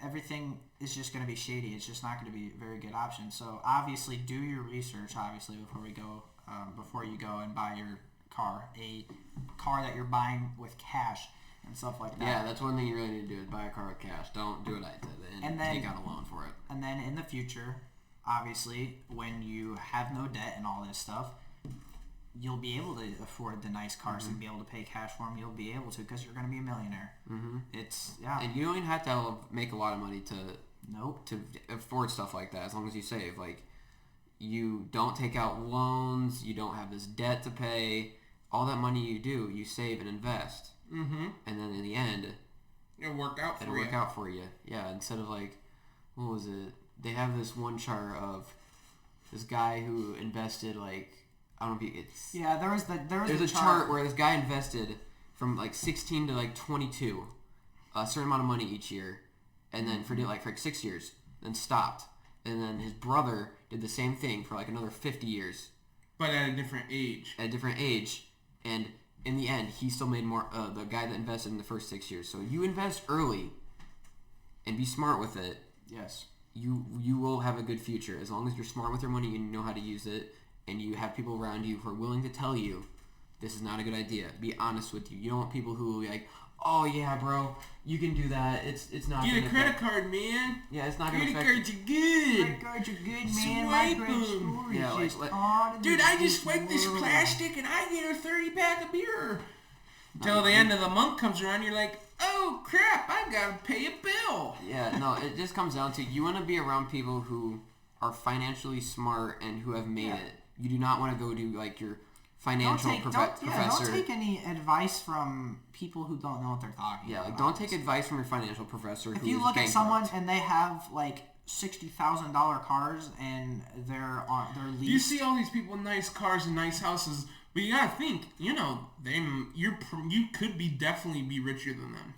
everything is just going to be shady. It's just not going to be a very good option. So obviously do your research, obviously, before you go and buy your car, a car that you're buying with cash and stuff like that. Yeah, that's one thing you really need to do, is buy a car with cash. Don't do what I did and then take out a loan for it. And then in the future, obviously, when you have no debt and all this stuff, you'll be able to afford the nice cars and be able to pay cash for them. You'll be able to, because you're going to be a millionaire. It's, And you don't even have to make a lot of money to afford stuff like that, as long as you save. Like, you don't take out loans, you don't have this debt to pay. All that money you save and invest. And then in the end, It'll work out for you. Yeah, instead of like, what was it? They have this one chart of this guy who invested like, I don't know if it's... Yeah, there's a chart where this guy invested from like 16 to like 22 a certain amount of money each year, and then for like 6 years, then stopped. And then his brother did the same thing for like another 50 years. But at a different age. And in the end, he still made more, the guy that invested in the first 6 years. So you invest early and be smart with it. Yes. You will have a good future. As long as you're smart with your money and you know how to use it, and you have people around you who are willing to tell you this is not a good idea. Be honest with you. You don't want people who will be like, oh yeah, bro, you can do that. It's not Get a credit card, man. Yeah, it's not going to affect... Credit cards are good. Credit cards are good, man. Swipe My credit 'em. score Yeah, is like- just Dude, I just swiped this plastic and I get a 30-pack of beer. Until the end of the month comes around, you're like, oh crap, I gotta pay a bill. Yeah, no, it just comes down to, you want to be around people who are financially smart and who have made it. You do not want to go to like your financial professor. Don't take any advice from people who don't know what they're talking about. Yeah, like don't take advice from your financial professor. If who you is look at bankrupt. someone and they have like $60,000 cars and they're leased. You see all these people with nice cars and nice houses, but you gotta think, you could definitely be richer than them.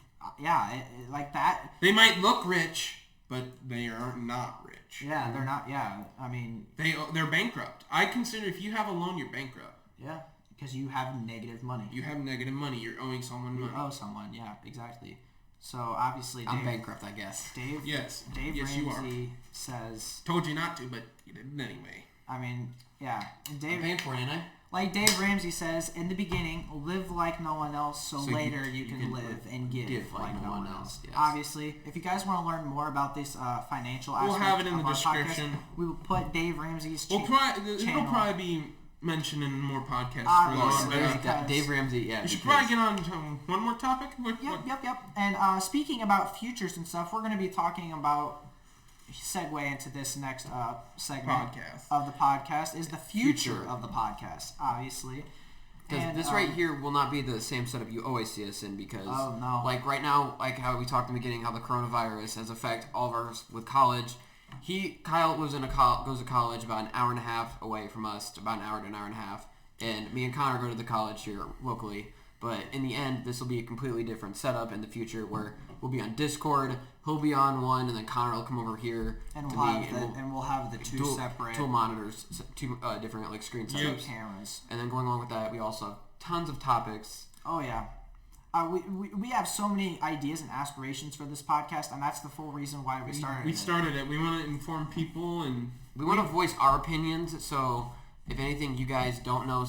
Like that. They might look rich, but they are not rich. Yeah, they're not. Yeah, I mean, they're bankrupt. I consider if you have a loan, you're bankrupt. Yeah, because you have negative money. You have negative money. You're owing someone money. You owe someone. Yeah, exactly. So obviously, I'm bankrupt, I guess. Dave you are. Ramsey says. Told you not to, but you did it anyway. I mean, yeah. And Dave, I'm paying for it, ain't I? Like Dave Ramsey says, in the beginning, live like no one else, so later you can live and give like no one else. Yes. Obviously, if you guys want to learn more about this financial aspect, we'll have it in of the our description. Podcast, we will put Dave Ramsey's It'll channel. probably be mention in more podcasts. Obviously. Dave Ramsey, yeah. We should probably get on to one more topic. Yep. And speaking about futures and stuff, we're going to be talking about, segue into this next segment of the podcast, is the future of the podcast, obviously. Because this right here will not be the same setup you always see us in, because like right now, like how we talked in the beginning, how the coronavirus has affected all of us with college. Kyle goes to college about an hour and a half away from us, about an hour to an hour and a half, and me and Connor go to the college here locally. But in the end, this will be a completely different setup in the future, where we'll be on Discord, he'll be on one, and then Connor will come over here and we'll have the two separate monitors, two different like screen setups, two cameras. And then going along with that, we also have tons of topics. Oh yeah. We have so many ideas and aspirations for this podcast, and that's the full reason why we started it. We started it. We want to inform people, and we want to voice our opinions. So if anything you guys don't know,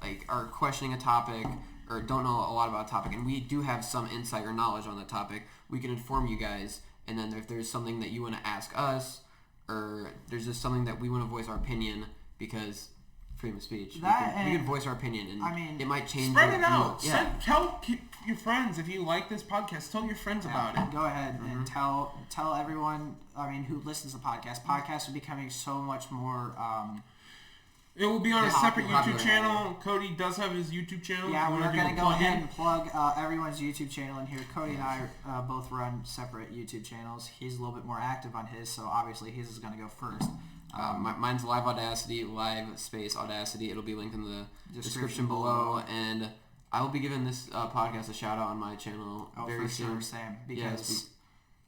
like are questioning a topic or don't know a lot about a topic, and we do have some insight or knowledge on the topic, we can inform you guys. And then if there's something that you want to ask us, or there's just something that we want to voice our opinion, because freedom of speech, we can voice our opinion, and it might change. Spread it out. Yeah. Tell your friends if you like this podcast. Tell your friends about it. Go ahead and tell everyone. I mean, who listens to the podcast. Podcasts are becoming so much more. It will be on a separate YouTube channel. Cody does have his YouTube channel. Yeah, we're going to go ahead and plug everyone's YouTube channel in here. Cody and I both run separate YouTube channels. He's a little bit more active on his, so obviously his is going to go first. Mine's Live Audacity, live space Audacity. It'll be linked in the description below. And I will be giving this podcast a shout out on my channel very soon. Sure, same. Because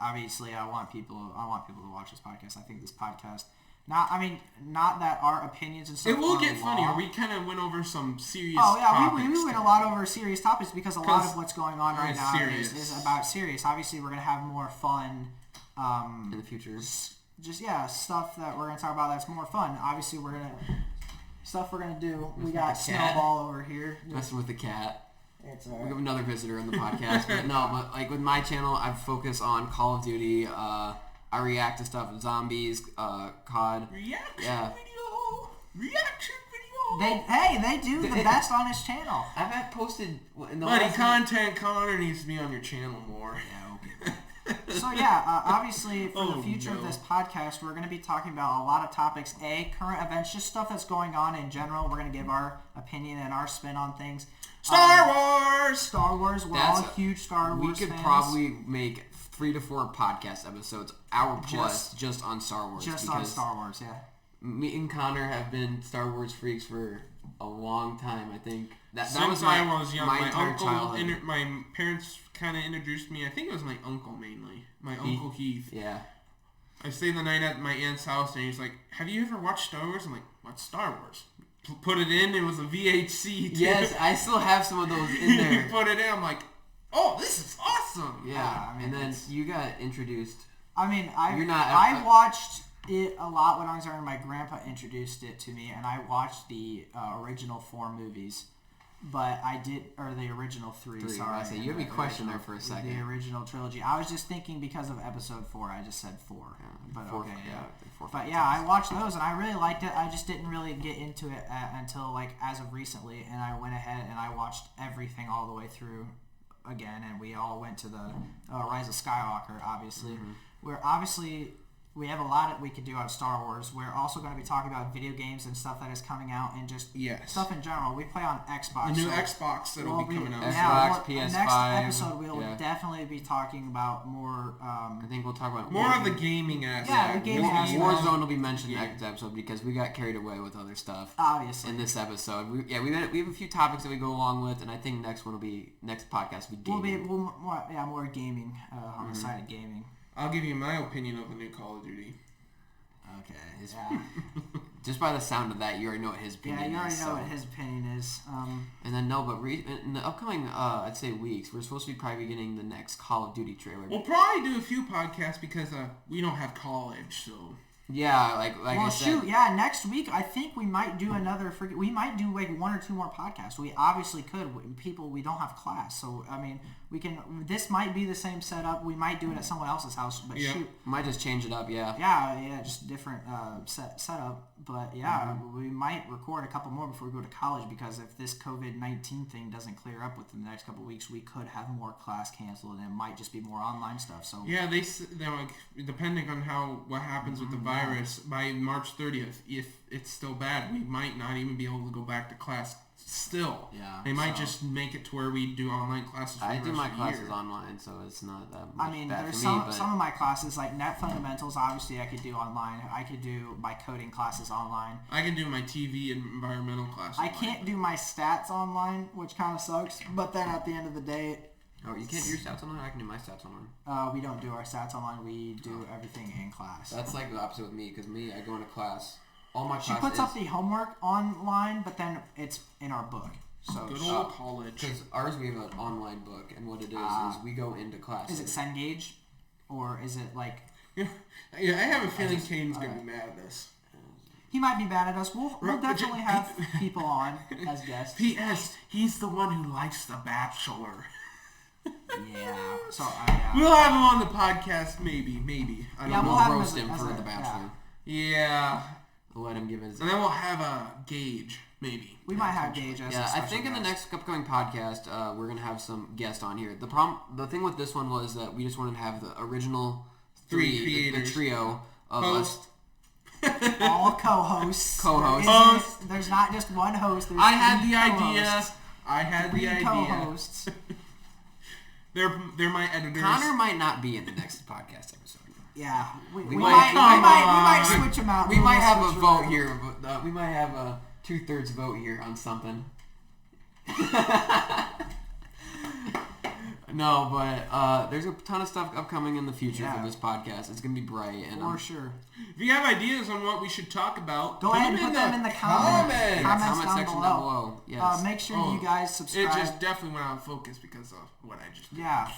obviously I want people to watch this podcast. I think this podcast, not that our opinions and stuff. It will get funnier. We kind of went over some serious. topics. We went a lot over serious topics because a lot of what's going on right now is about serious. Obviously, we're gonna have more fun in the future. Stuff that we're gonna talk about that's more fun. Obviously, we're gonna do. We got Snowball over here messing with the cat. We have another visitor on the podcast. but like with my channel, I focus on Call of Duty. I react to stuff, zombies, COD. Reaction video. They do the best on his channel. I've posted in the content. Connor needs to be on your channel more. Yeah, okay. So obviously for the future of this podcast, we're going to be talking about a lot of topics. Current events, just stuff that's going on in general. We're going to give our opinion and our spin on things. Star Wars. We're all huge Star Wars fans. We could probably make 3 to 4 podcast episodes, just on Star Wars. Just on Star Wars, yeah. Me and Connor have been Star Wars freaks for a long time. I think that was I was young. My uncle, my parents kind of introduced me. I think it was my uncle mainly. My uncle Heath. Yeah. I stayed the night at my aunt's house, and he's like, "Have you ever watched Star Wars?" I'm like, "What's Star Wars?" Put it in. It was a VHC. Too. Yes, I still have some of those in there. You put it in. I'm like, "Oh, this is awesome!" Yeah. And then you got introduced. I watched it a lot when I was younger. My grandpa introduced it to me, and I watched the original 4 movies. But the original 3. Sorry, you had me question there for a second. The original trilogy. I was just thinking because of episode 4. I just said 4. Yeah, but 4, okay, yeah. 4, but yeah, I watched those and I really liked it. I just didn't really get into it until as of recently, and I went ahead and I watched everything all the way through again, and we all went to the Rise of Skywalker, obviously. Where obviously we have a lot that we could do on Star Wars. We're also going to be talking about video games and stuff that is coming out and just stuff in general. We play on Xbox. The new Xbox that will be coming out. Xbox, PS5. Next episode, we'll definitely be talking about more... I think we'll talk about... More of the gaming aspect. Yeah, the gaming aspect. Warzone will be mentioned next episode because we got carried away with other stuff. Obviously. In this episode. We have a few topics that we go along with, and I think next podcast will be gaming. More gaming, on the side of gaming. I'll give you my opinion of the new Call of Duty. Okay. Just by the sound of that, you already know what his opinion is. Yeah, you already know what his opinion is. And then in the upcoming, I'd say weeks, we're supposed to be probably getting the next Call of Duty trailer. We'll probably do a few podcasts because we don't have college, so... Yeah, like I said. Next week I think we might do we might do 1 or 2 more podcasts. We obviously could. We don't have class, so I mean, we can. This might be the same setup. We might do it at someone else's house, but might just change it up. Yeah, just different setup. But yeah, we might record a couple more before we go to college because if this COVID-19 thing doesn't clear up within the next couple of weeks, we could have more class canceled and it might just be more online stuff. So yeah, they're like, depending on what happens with the virus, by March 30th, if it's still bad, we might not even be able to go back to class. Still, they might just make it to where we do online classes. For I the do rest my of the classes year. online, so it's not that much I mean, bad there's for me. But some of my classes like net fundamentals. Obviously, I could do online. I could do my coding classes online. I can do my TV and environmental class. I can't do my stats online, which kind of sucks. But then at the end of the day, oh, you can't do your stats online? I can do my stats online. we don't do our stats online. We do everything in class. That's like the opposite with me, because I go into class. All my She class puts is, up the homework online, but then it's in our book. So Good old college. because ours we have an online book, and what it is we go into class. is it Cengage, or is it like? Yeah, I have a feeling Kane's gonna be mad at this. He might be bad at us. We'll definitely have people on as guests. P.S. He's the one who likes The Bachelor. Yeah. So We'll have him on the podcast, maybe. I don't Yeah, know. we'll have him roast as a- him as for a- the Bachelor. Yeah. We'll let him give his. And then we'll have a Gage, maybe. we might have Gage as a Yeah, I special think in the guest. next upcoming podcast, we're gonna have some guests on here. The thing with this one was that we just wanted to have the original Three the creators. trio of Host. us. all co-hosts. Co-hosts. There isn't- There's not just one host. There's I had three the idea. co-hosts. Three co-hosts. They're my editors. Connor might not be in the next podcast episode. Yeah, we might- might switch them out. We might have a switch vote around. here. We might have a 2/3 vote here on something. No, but there's a ton of stuff upcoming in the future for this podcast. It's gonna be bright, and For sure. If you have ideas on what we should talk about, Go ahead and put them in the comments comment down section below. down below. Yes. Make sure you guys It subscribe. just definitely went out of focus because of what I just did. Yeah.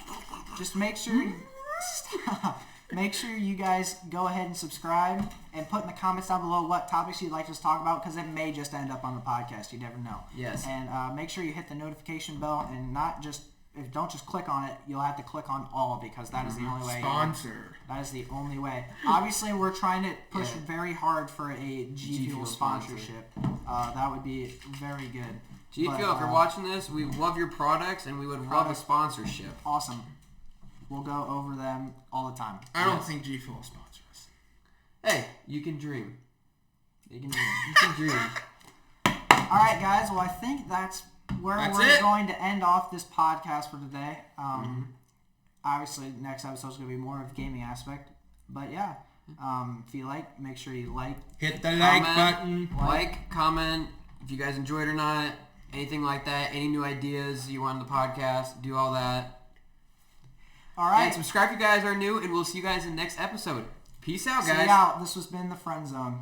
Just make sure stop. Make sure you guys go ahead and subscribe and put in the comments down below what topics you'd like us to talk about because it may just end up on the podcast. You never know. Yes. And make sure you hit the notification bell and don't just click on it. You'll have to click on all because that is the only way. Sponsor. That is the only way. Obviously, we're trying to push very hard for a G Fuel sponsorship. That would be very good. G Fuel, if you're watching this, we love your products and we would love a sponsorship. Awesome. We'll go over them all the time. I don't think G Fuel sponsors us. Hey, you can dream. You can dream. All right, guys. Well, I think that's where we're going to end off this podcast for today. Obviously, next episode is going to be more of gaming aspect. But yeah, if you like, make sure you like. Hit the like button. Like, comment if you guys enjoyed or not. Anything like that. Any new ideas you want on the podcast. Do all that. All right. And subscribe if you guys are new, and we'll see you guys in the next episode. Peace out, guys. See you out. This has been the Friend Zone.